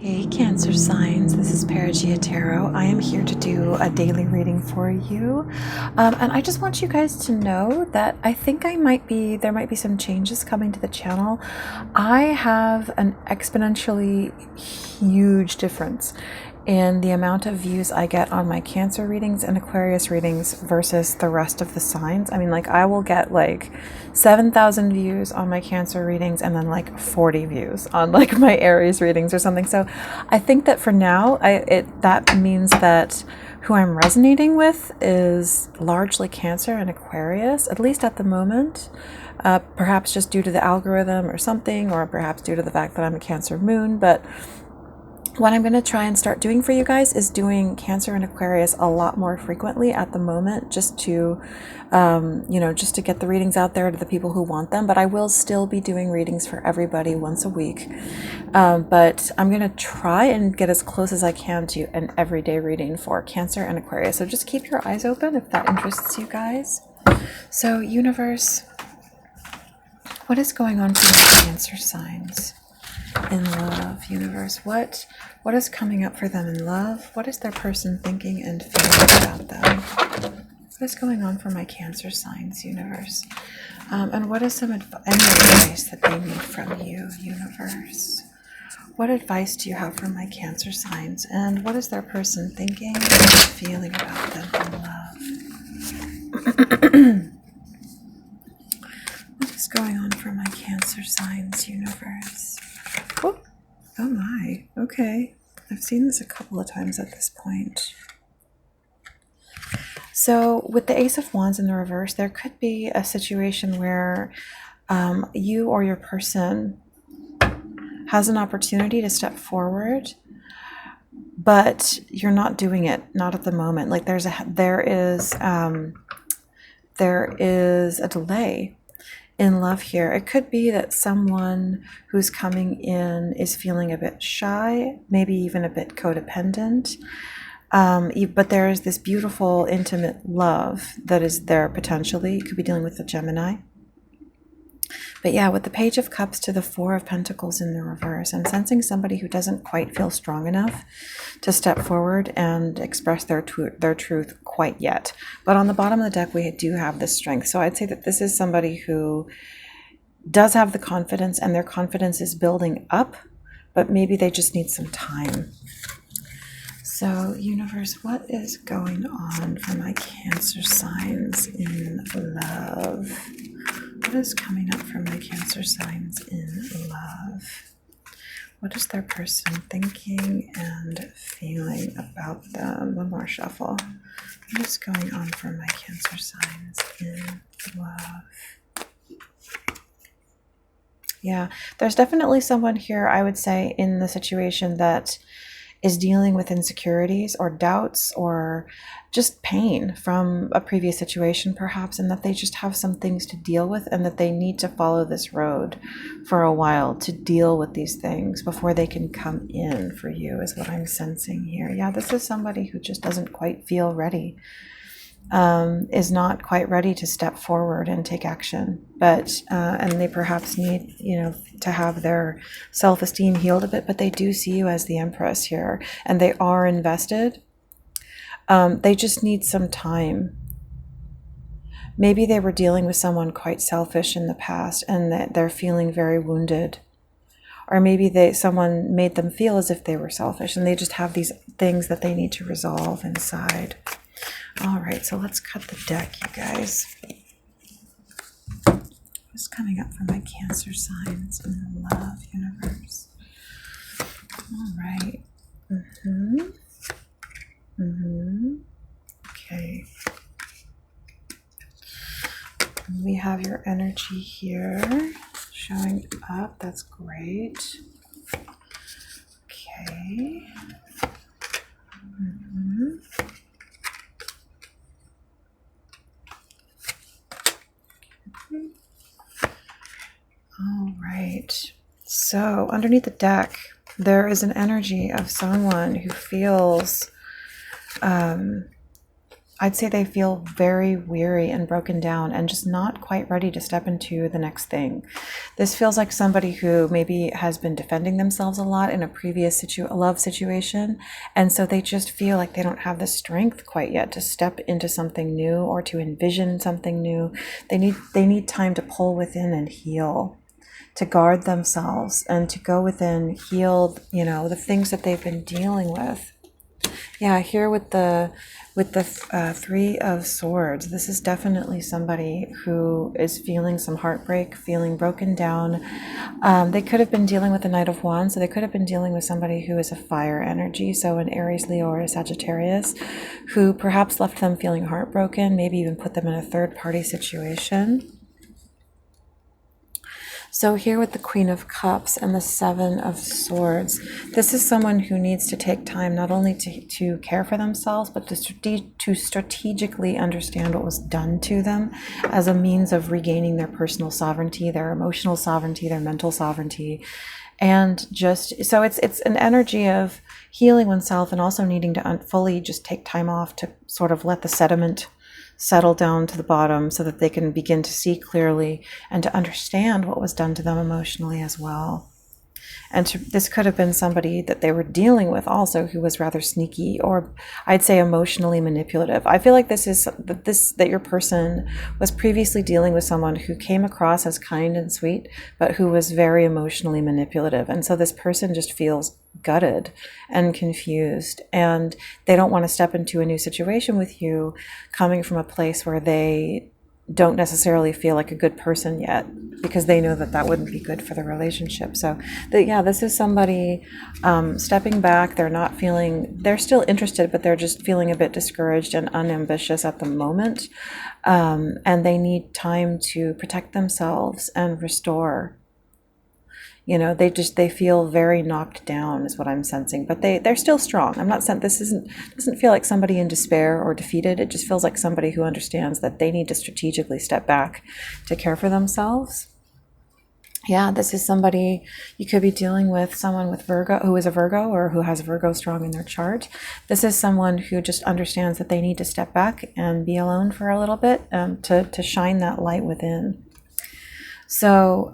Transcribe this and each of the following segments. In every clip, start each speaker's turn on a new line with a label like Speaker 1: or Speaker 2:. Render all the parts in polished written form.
Speaker 1: Hey Cancer signs, this is Perigaea Tarot. I am here to do a daily reading for you. And I just want you guys to know that I think there might be some changes coming to the channel. I have an exponentially huge difference in the amount of views I get on my Cancer readings and Aquarius readings versus the rest of the signs. I mean, like, I will get like 7,000 views on my Cancer readings and then like 40 views on like my Aries readings or something. So I think that for now, that means that who I'm resonating with is largely Cancer and Aquarius, at least at the moment. Perhaps just due to the algorithm or something, or perhaps due to the fact that I'm a Cancer moon. But what I'm going to try and start doing for you guys is doing Cancer and Aquarius a lot more frequently at the moment, just to, just to get the readings out there to the people who want them. But I will still be doing readings for everybody once a week. But I'm going to try and get as close as I can to an everyday reading for Cancer and Aquarius. So just keep your eyes open if that interests you guys. So, universe, what is going on for the Cancer signs in love? Universe, what is coming up for them in love? What is their person thinking and feeling about them? What is going on for my Cancer signs, universe? And what is any advice that they need from you, universe? What advice do you have for my Cancer signs? And what is their person thinking and feeling about them in love? What is going on for my Cancer signs, universe? Oh my, okay. I've seen this a couple of times at this point. So with the Ace of Wands in the reverse, there could be a situation where you or your person has an opportunity to step forward, but you're not doing it, not at the moment. Like there is a delay in love here. It could be that someone who's coming in is feeling a bit shy, maybe even a bit codependent. But there is this beautiful, intimate love that is there potentially. You could be dealing with a Gemini. But yeah, with the Page of Cups to the Four of Pentacles in the reverse, I'm sensing somebody who doesn't quite feel strong enough to step forward and express their truth quite yet. But on the bottom of the deck, we do have this strength. So I'd say that this is somebody who does have the confidence, and their confidence is building up, but maybe they just need some time. So, universe, what is going on for my Cancer signs in love? What is coming up for my Cancer signs in love? What is their person thinking and feeling about them? One more shuffle. What is going on for my Cancer signs in love? Yeah, there's definitely someone here, I would say, in the situation that is dealing with insecurities or doubts or just pain from a previous situation perhaps, and that they just have some things to deal with, and that they need to follow this road for a while to deal with these things before they can come in for you, is what I'm sensing here. Yeah, this is somebody who just doesn't quite feel ready, is not quite ready to step forward and take action, but and they perhaps need, to have their self-esteem healed a bit, but they do see you as the Empress here, and they are invested. They just need some time. Maybe they were dealing with someone quite selfish in the past, and that they're feeling very wounded. Or maybe someone made them feel as if they were selfish, and they just have these things that they need to resolve inside. All right, so let's cut the deck, you guys. What's coming up for my Cancer signs in love, universe? All right. Okay. We have your energy here showing up. That's great. Okay. All right. So underneath the deck, there is an energy of someone who feels I'd say they feel very weary and broken down and just not quite ready to step into the next thing. This feels like somebody who maybe has been defending themselves a lot in a previous love situation. And so they just feel like they don't have the strength quite yet to step into something new or to envision something new. They need time to pull within and heal, to guard themselves and to go within, heal, the things that they've been dealing with. Yeah, here with the Three of Swords, this is definitely somebody who is feeling some heartbreak, feeling broken down. They could have been dealing with the Knight of Wands, so they could have been dealing with somebody who is a fire energy, so an Aries, Leo, or a Sagittarius, who perhaps left them feeling heartbroken, maybe even put them in a third-party situation. So here with the Queen of Cups and the Seven of Swords, this is someone who needs to take time not only to care for themselves, but to strategically understand what was done to them as a means of regaining their personal sovereignty, their emotional sovereignty, their mental sovereignty. And just, so it's an energy of healing oneself and also needing to fully just take time off to sort of let the sediment settle down to the bottom so that they can begin to see clearly and to understand what was done to them emotionally as well. And this could have been somebody that they were dealing with also who was rather sneaky, or I'd say emotionally manipulative. I feel like that your person was previously dealing with someone who came across as kind and sweet, but who was very emotionally manipulative. And so this person just feels gutted and confused, and they don't want to step into a new situation with you coming from a place where they don't necessarily feel like a good person yet, because they know that wouldn't be good for the relationship. So this is somebody stepping back. They're still interested, but they're just feeling a bit discouraged and unambitious at the moment. And they need time to protect themselves and restore. They feel very knocked down is what I'm sensing, but they're still strong. I'm not saying doesn't feel like somebody in despair or defeated. It just feels like somebody who understands that they need to strategically step back to care for themselves. Yeah, this is somebody, you could be dealing with someone with Virgo, who is a Virgo or who has Virgo strong in their chart. This is someone who just understands that they need to step back and be alone for a little bit to shine that light within. So,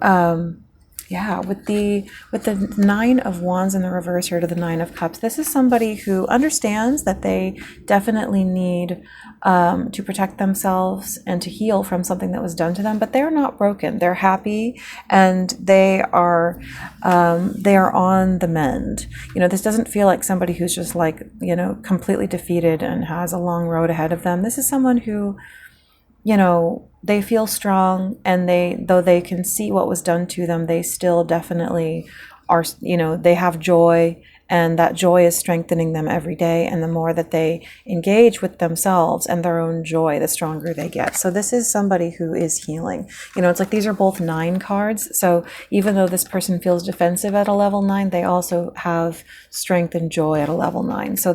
Speaker 1: with the Nine of Wands in the reverse here to the Nine of Cups, this is somebody who understands that they definitely need to protect themselves and to heal from something that was done to them, but they're not broken. They're happy and they are on the mend. This doesn't feel like somebody who's just completely defeated and has a long road ahead of them. This is someone who, they feel strong, and though they can see what was done to them, they still definitely are, they have joy, and that joy is strengthening them every day. And the more that they engage with themselves and their own joy, the stronger they get. So this is somebody who is healing. It's like these are both 9 cards. So even though this person feels defensive at a level 9, they also have strength and joy at a level 9. So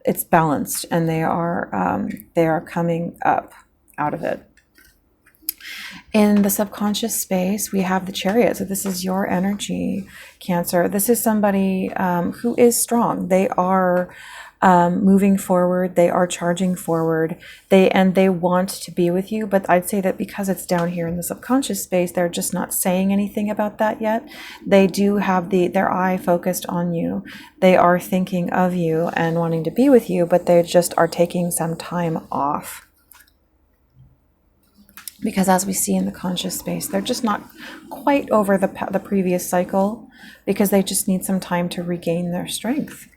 Speaker 1: it's balanced, and they are coming up out of it. In the subconscious space, we have the Chariot. So this is your energy, Cancer. This is somebody who is strong. They are moving forward. They are charging forward. They want to be with you. But I'd say that because it's down here in the subconscious space, they're just not saying anything about that yet. They do have their eye focused on you. They are thinking of you and wanting to be with you, but they just are taking some time off. Because as we see in the conscious space, they're just not quite over the previous cycle, because they just need some time to regain their strength.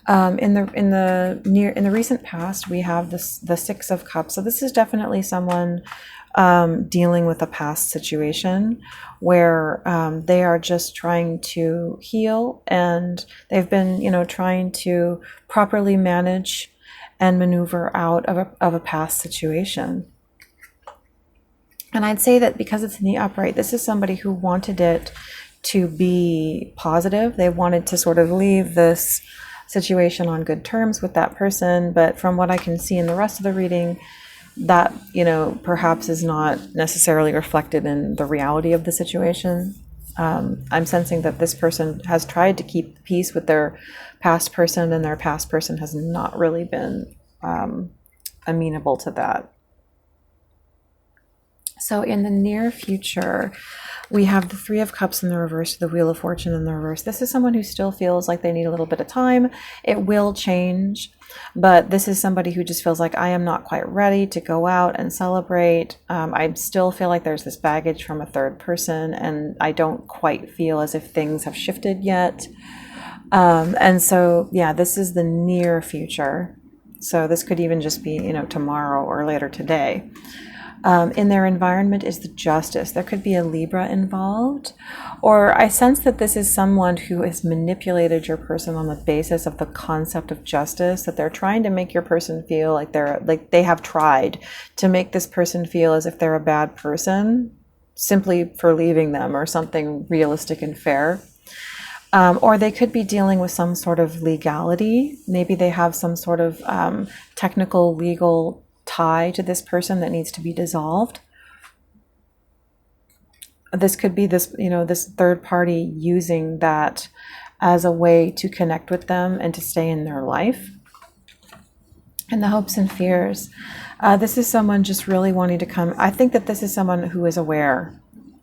Speaker 1: In the recent past, we have the Six of Cups. So this is definitely someone dealing with a past situation where they are just trying to heal, and they've been trying to properly manage and maneuver out of a past situation. And I'd say that because it's in the upright, this is somebody who wanted it to be positive. They wanted to sort of leave this situation on good terms with that person. But from what I can see in the rest of the reading, that, perhaps is not necessarily reflected in the reality of the situation. I'm sensing that this person has tried to keep peace with their past person, and their past person has not really been amenable to that. So in the near future, we have the Three of Cups in the reverse, the Wheel of Fortune in the reverse. This is someone who still feels like they need a little bit of time. It will change, but this is somebody who just feels like, I am not quite ready to go out and celebrate. I still feel like there's this baggage from a third person, and I don't quite feel as if things have shifted yet. And so, yeah, this is the near future. So this could even just be, tomorrow or later today. In their environment is the Justice. There could be a Libra involved, or I sense that this is someone who has manipulated your person on the basis of the concept of justice, that they're trying to make your person feel like they have tried to make this person feel as if they're a bad person simply for leaving them, or something realistic and fair. Or they could be dealing with some sort of legality. Maybe they have some sort of technical legal tie to this person that needs to be dissolved. This could be this third party using that as a way to connect with them and to stay in their life. And the hopes and fears. This is someone just really wanting to come. I think that this is someone who is aware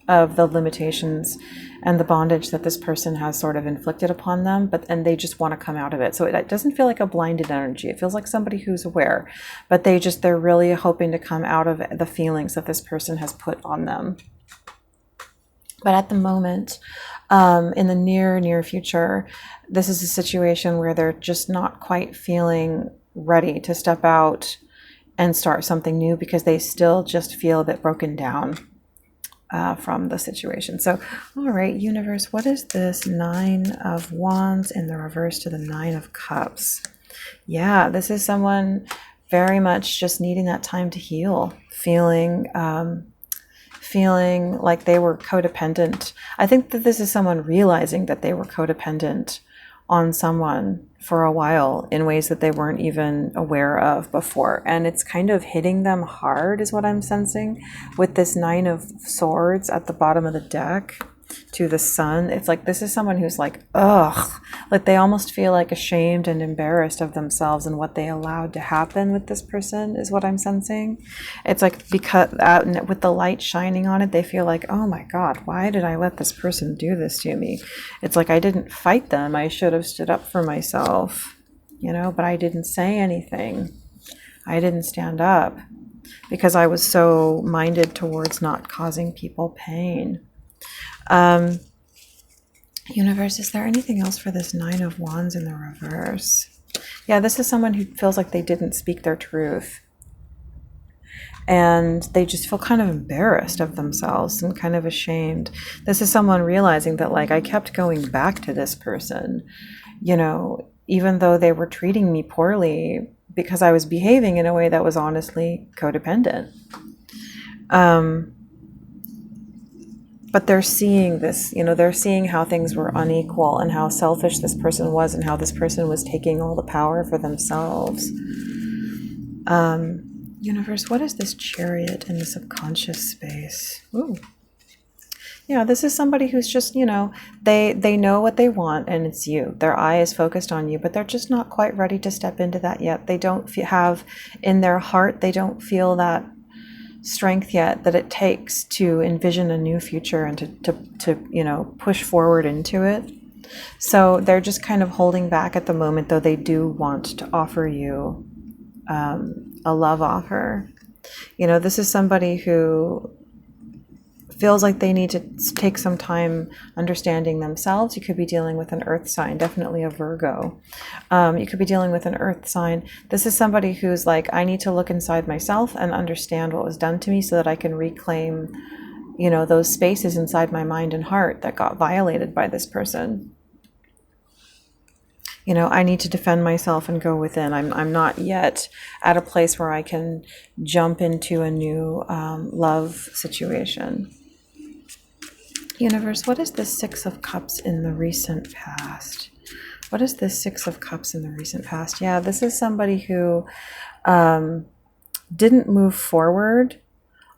Speaker 1: of the limitations and the bondage that this person has sort of inflicted upon them, and they just want to come out of it. So it doesn't feel like a blinded energy. It feels like somebody who's aware, but they're really hoping to come out of the feelings that this person has put on them. But at the moment, in the near future, this is a situation where they're just not quite feeling ready to step out and start something new, because they still just feel a bit broken down from the situation. So, all right, universe, what is this Nine of Wands in the reverse to the Nine of Cups? Yeah, this is someone very much just needing that time to heal, feeling like they were codependent. I think that this is someone realizing that they were codependent on someone for a while in ways that they weren't even aware of before. And it's kind of hitting them hard, is what I'm sensing, with this Nine of Swords at the bottom of the deck to the Sun. It's like this is someone who's like, ugh, like they almost feel like ashamed and embarrassed of themselves and what they allowed to happen with this person, is what I'm sensing. It's like, because with the light shining on it, they feel like, oh my God, why did I let this person do this to me? It's like, I didn't fight them. I should have stood up for myself, but I didn't say anything. I didn't stand up because I was so minded towards not causing people pain. Universe, is there anything else for this Nine of Wands in the reverse? Yeah, this is someone who feels like they didn't speak their truth. And they just feel kind of embarrassed of themselves and kind of ashamed. This is someone realizing that, like, I kept going back to this person, even though they were treating me poorly, because I was behaving in a way that was honestly codependent. But they're seeing this, they're seeing how things were unequal and how selfish this person was and how this person was taking all the power for themselves. Universe, what is this Chariot in the subconscious space? Ooh. Yeah, this is somebody who's just, they know what they want, and it's you. Their eye is focused on you, but they're just not quite ready to step into that yet. They don't have in their heart, they don't feel that strength yet that it takes to envision a new future and to push forward into it. So they're just kind of holding back at the moment, though they do want to offer you a love offer. This is somebody who feels like they need to take some time understanding themselves. You could be dealing with an earth sign, definitely a Virgo. You could be dealing with an earth sign. This is somebody who's like, I need to look inside myself and understand what was done to me so that I can reclaim, those spaces inside my mind and heart that got violated by this person. I need to defend myself and go within. I'm not yet at a place where I can jump into a new love situation. Universe, what is the Six of Cups in the recent past? What is the Six of Cups in the recent past? Yeah, this is somebody who didn't move forward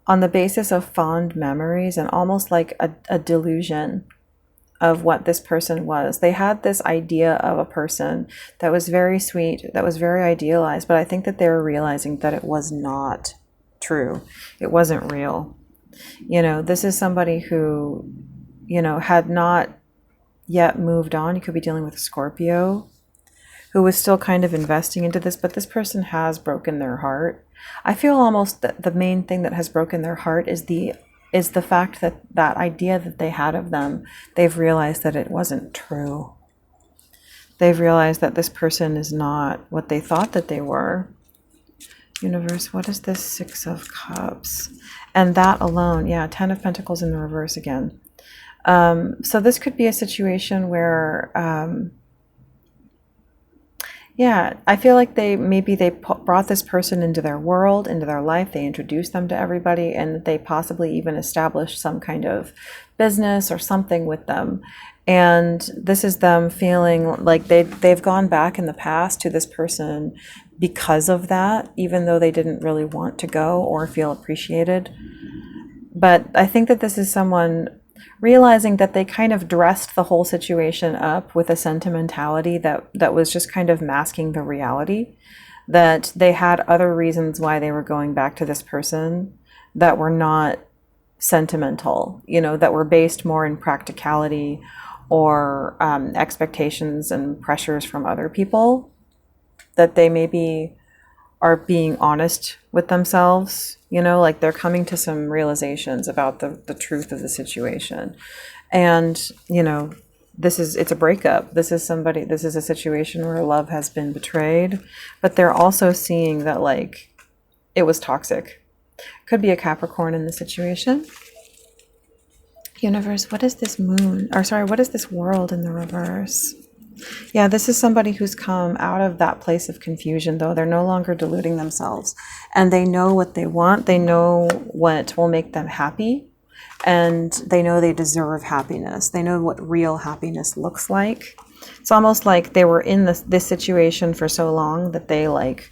Speaker 1: on the basis of fond memories and almost like a delusion of what this person was. They had this idea of a person that was very sweet, that was very idealized, but I think that they were realizing that it was not true. It wasn't real. You know, this is somebody who, you know, had not yet moved on. You could be dealing with a Scorpio who was still kind of investing into this, but this person has broken their heart. I feel almost that the main thing that has broken their heart is the fact that that idea that they had of them, they've realized that it wasn't true. They've realized that this person is not what they thought that they were. Universe, what is this Six of Cups? And that alone, yeah, 10 of Pentacles in the reverse again. So this could be a situation where, yeah, I feel like they brought this person into their world, into their life. They introduced them to everybody, and they possibly even established some kind of business or something with them. And this is them feeling like they've gone back in the past to this person because of that, even though they didn't really want to go or feel appreciated. But I think that this is someone realizing that they kind of dressed the whole situation up with a sentimentality that was just kind of masking the reality, that they had other reasons why they were going back to this person that were not sentimental, you know, that were based more in practicality or expectations and pressures from other people, that they maybe are being honest with themselves, you know, like they're coming to some realizations about the truth of the situation. And, you know, it's a breakup. This is a situation where love has been betrayed, but they're also seeing that like it was toxic. Could be a Capricorn in the situation. Universe, what is this moon? Or sorry, what is this world in the reverse? Yeah, this is somebody who's come out of that place of confusion, though. They're no longer deluding themselves. And they know what they want. They know what will make them happy. And they know they deserve happiness. They know what real happiness looks like. It's almost like they were in this situation for so long that they like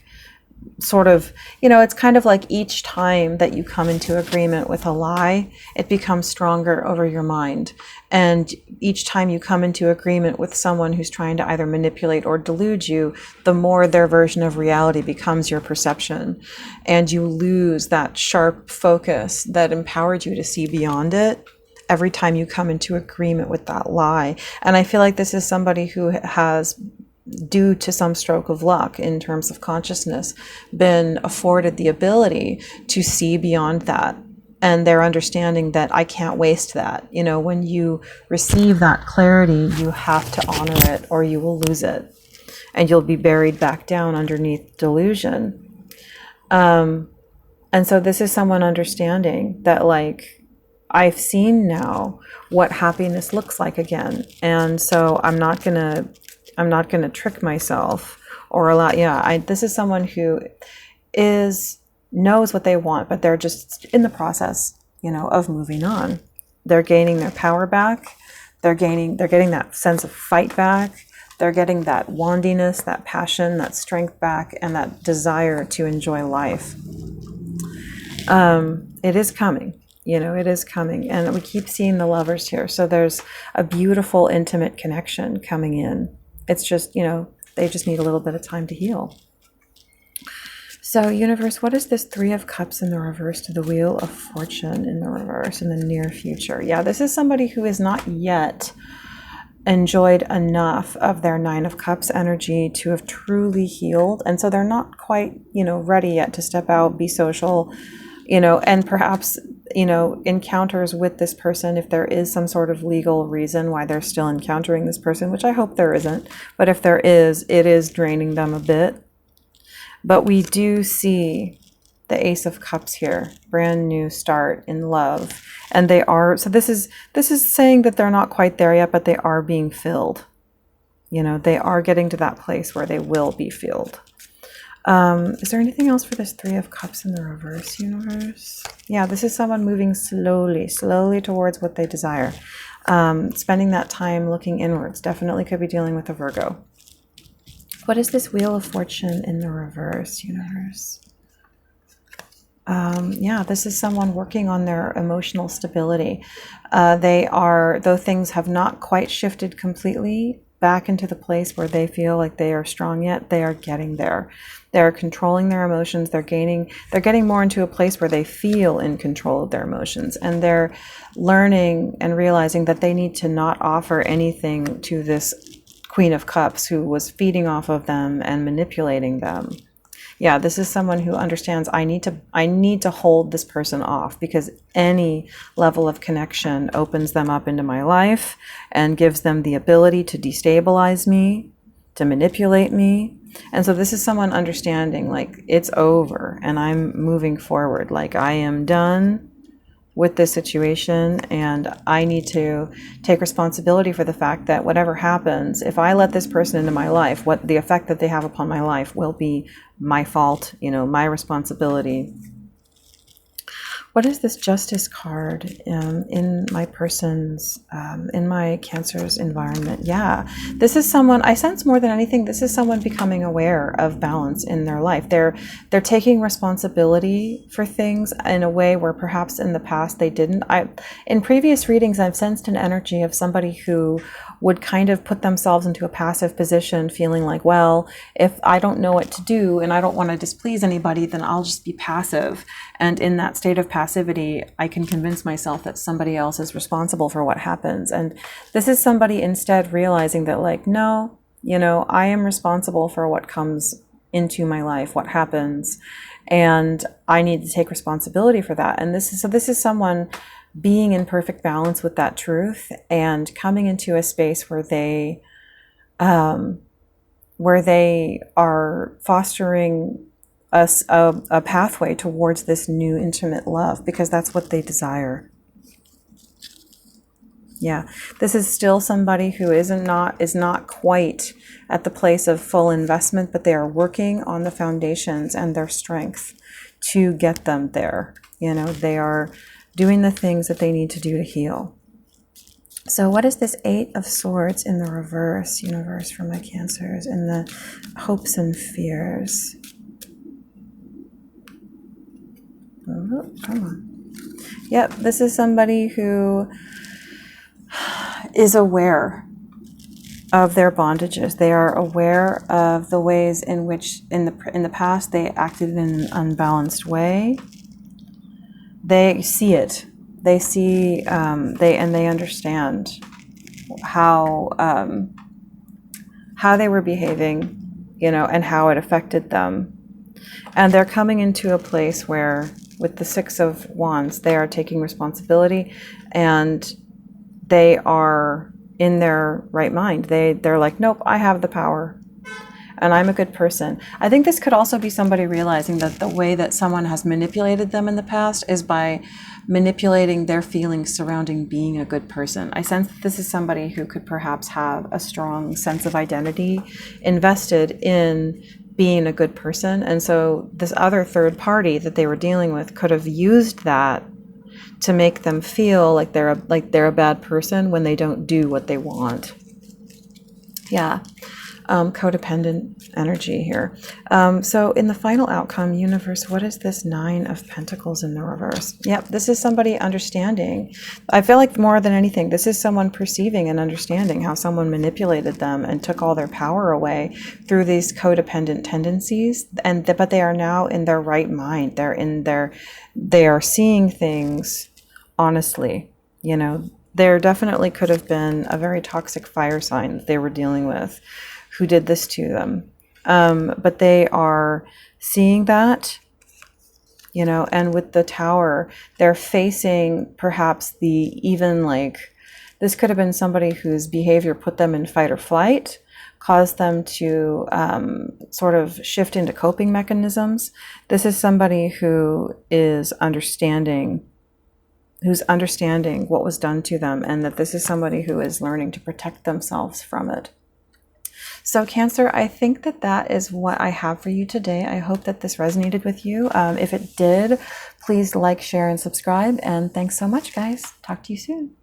Speaker 1: sort of, you know, it's kind of like each time that you come into agreement with a lie, it becomes stronger over your mind. And each time you come into agreement with someone who's trying to either manipulate or delude you, the more their version of reality becomes your perception. And you lose that sharp focus that empowered you to see beyond it every time you come into agreement with that lie. And I feel like this is somebody who has, due to some stroke of luck in terms of consciousness, been afforded the ability to see beyond that. And they're understanding that I can't waste that. You know, when you receive that clarity, you have to honor it or you will lose it. And you'll be buried back down underneath delusion. And so this is someone understanding that like, I've seen now what happiness looks like again. And so I'm not gonna trick myself or allow, this is someone who knows what they want, but they're just in the process, you know, of moving on. They're gaining their power back. They're getting that sense of fight back. They're getting that wandiness, that passion, that strength back, and that desire to enjoy life. It is coming, you know, it is coming. And we keep seeing the Lovers here. So there's a beautiful, intimate connection coming in. It's just, you know, they just need a little bit of time to heal. So universe, what is this Three of Cups in the reverse to the Wheel of Fortune in the reverse in the near future? Yeah, this is somebody who has not yet enjoyed enough of their Nine of Cups energy to have truly healed. And so they're not quite, you know, ready yet to step out, be social, you know, and perhaps, you know, encounters with this person, if there is some sort of legal reason why they're still encountering this person, which I hope there isn't, but if there is, it is draining them a bit. But we do see the Ace of Cups here, brand new start in love. And they are, so this is saying that they're not quite there yet, but they are being filled. You know, they are getting to that place where they will be filled. Is there anything else for this Three of Cups in the reverse, universe? Yeah, this is someone moving slowly towards what they desire. Spending that time looking inwards. Definitely could be dealing with a Virgo. What is this Wheel of Fortune in the reverse, universe? Yeah, this is someone working on their emotional stability. Though things have not quite shifted completely back into the place where they feel like they are strong yet, they are getting there. They're controlling their emotions. They're getting more into a place where they feel in control of their emotions, and they're learning and realizing that they need to not offer anything to this Queen of Cups who was feeding off of them and manipulating them. Yeah, this is someone who understands I need to hold this person off, because any level of connection opens them up into my life and gives them the ability to destabilize me, to manipulate me. And so this is someone understanding like it's over and I'm moving forward. Like I am done with this situation, and I need to take responsibility for the fact that whatever happens, if I let this person into my life, what the effect that they have upon my life will be my fault, my responsibility. What is this Justice card in my person's, in my Cancer's environment? Yeah, this is someone, I sense more than anything, this is someone becoming aware of balance in their life. They're taking responsibility for things in a way where perhaps in the past they didn't. In previous readings, I've sensed an energy of somebody who would kind of put themselves into a passive position, feeling like, well, if I don't know what to do and I don't want to displease anybody, then I'll just be passive. And in that state of passivity, I can convince myself that somebody else is responsible for what happens. And this is somebody instead realizing that, like, no, I am responsible for what comes into my life, what happens, and I need to take responsibility for that. And this is someone being in perfect balance with that truth and coming into a space where they are fostering a pathway towards this new intimate love, because that's what they desire. Yeah, this is still somebody who is not quite at the place of full investment, but they are working on the foundations and their strength to get them there. They are doing the things that they need to do to heal. So what is this Eight of Swords in the reverse, universe, for my Cancers, in the hopes and fears? Oh, come on. Yep, this is somebody who is aware of their bondages. They are aware of the ways in which in the past they acted in an unbalanced way. They see it. They see they understand how they were behaving, and how it affected them. And they're coming into a place where, with the Six of Wands, they are taking responsibility, and they are in their right mind. They're like, nope, I have the power, and I'm a good person. I think this could also be somebody realizing that the way that someone has manipulated them in the past is by manipulating their feelings surrounding being a good person. I sense that this is somebody who could perhaps have a strong sense of identity invested in being a good person. And so this other third party that they were dealing with could have used that to make them feel like they're a bad person when they don't do what they want. Yeah. Codependent energy here. So in the final outcome, universe, what is this Nine of Pentacles in the reverse? Yep, this is somebody understanding. I feel like more than anything, this is someone perceiving and understanding how someone manipulated them and took all their power away through these codependent tendencies. But they are now in their right mind. They are seeing things honestly. There definitely could have been a very toxic fire sign that they were dealing with who did this to them. But they are seeing that, and with the Tower, they're facing perhaps this could have been somebody whose behavior put them in fight or flight, caused them to sort of shift into coping mechanisms. This is somebody who is understanding what was done to them, and that this is somebody who is learning to protect themselves from it. So Cancer, I think that is what I have for you today. I hope that this resonated with you. If it did, please like, share, and subscribe. And thanks so much, guys. Talk to you soon.